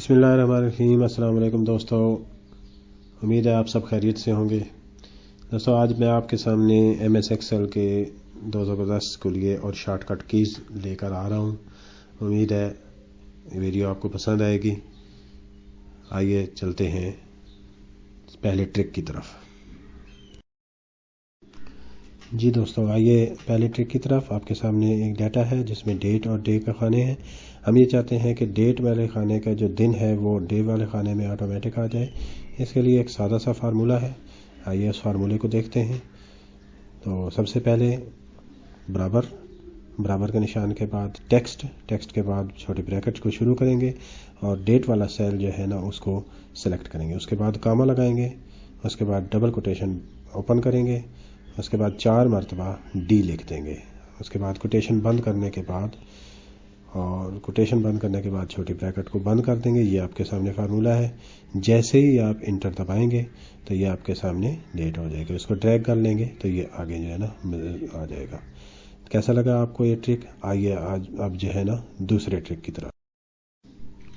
बिस्मिल्लाहिर्रहमानिर्रहीम। अस्सलाम वालेकुम दोस्तों, उम्मीद है आप सब खैरियत से होंगे। दोस्तों, आज मैं आपके सामने MS एक्सेल के 2010 के लिए और शॉर्टकट कीज़ लेकर आ रहा हूँ। उम्मीद है वीडियो आपको पसंद आएगी। आइए चलते हैं पहले ट्रिक की तरफ। जी दोस्तों, आइए पहले ट्रिक की तरफ। आपके सामने एक डाटा है जिसमें डेट और डे का खाने हैं। हम ये चाहते हैं कि डेट वाले खाने का जो दिन है वो डे वाले खाने में ऑटोमेटिक आ जाए। इसके लिए एक सादा सा फार्मूला है। आइए उस फार्मूले को देखते हैं। तो सबसे पहले बराबर के निशान के बाद टेक्स्ट के बाद छोटे ब्रैकेट्स को शुरू करेंगे और डेट वाला सेल जो है ना उसको सेलेक्ट करेंगे। उसके बाद कामा लगाएंगे। उसके बाद डबल कोटेशन ओपन करेंगे। उसके बाद 4 मरतबा डी लिख देंगे। उसके बाद कोटेशन बंद करने के बाद छोटी ब्रैकेट को बंद कर देंगे। ये आपके सामने फार्मूला है। जैसे ही आप इंटर दबाएंगे तो ये आपके सामने डेट हो जाएगी। उसको ड्रैग कर लेंगे तो ये आगे जो है ना आ जाएगा। कैसा लगा आपको ये ट्रिक? आइए आज अब जो है ना दूसरे ट्रिक की तरफ।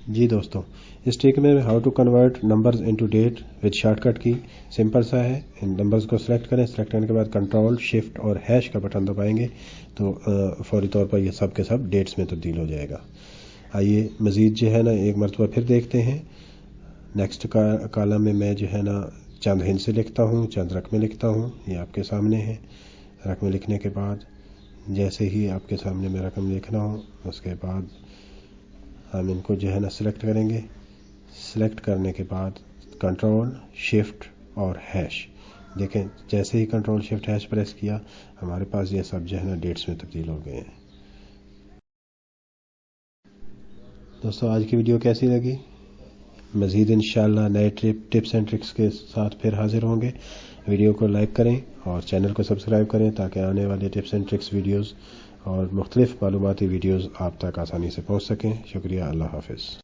जी दोस्तों, इस ट्रिक में how to convert numbers into date with shortcut की सिंपल सा है। इन नंबर्स को सिलेक्ट करें। सिलेक्ट करने के बाद कंट्रोल शिफ्ट और हैश का बटन दबाएंगे तो फौरी तौर पर ये सब के सब डेट्स में तब्दील हो जाएगा। आइए मज़ीद जो है ना एक मरतबा फिर देखते हैं। नेक्स्ट कॉलम में मैं जो है ना चंद हिंद से लिखता हूँ, चंद रकमें लिखता हूँ। ये आपके सामने है। रकमें लिखने के बाद जैसे ही आपके सामने मैं रकम लिखना हूँ उसके बाद हम इनको जो है ना सिलेक्ट करेंगे। सिलेक्ट करने के बाद कंट्रोल शिफ्ट और हैश। देखें, जैसे ही कंट्रोल शिफ्ट हैश प्रेस किया हमारे पास ये सब जो है ना डेट्स में तब्दील हो गए हैं। दोस्तों, आज की वीडियो कैसी लगी? मज़ीद इंशाल्लाह नए टिप्स एंड ट्रिक्स के साथ फिर हाजिर होंगे। वीडियो को लाइक करें और चैनल को सब्सक्राइब करें ताकि आने वाले टिप्स एंड ट्रिक्स वीडियोज़ और मुख्तलिफ मालूमाती वीडियोज़ आप तक आसानी से पहुँच सकें। शुक्रिया। अल्लाह हाफ़िज़।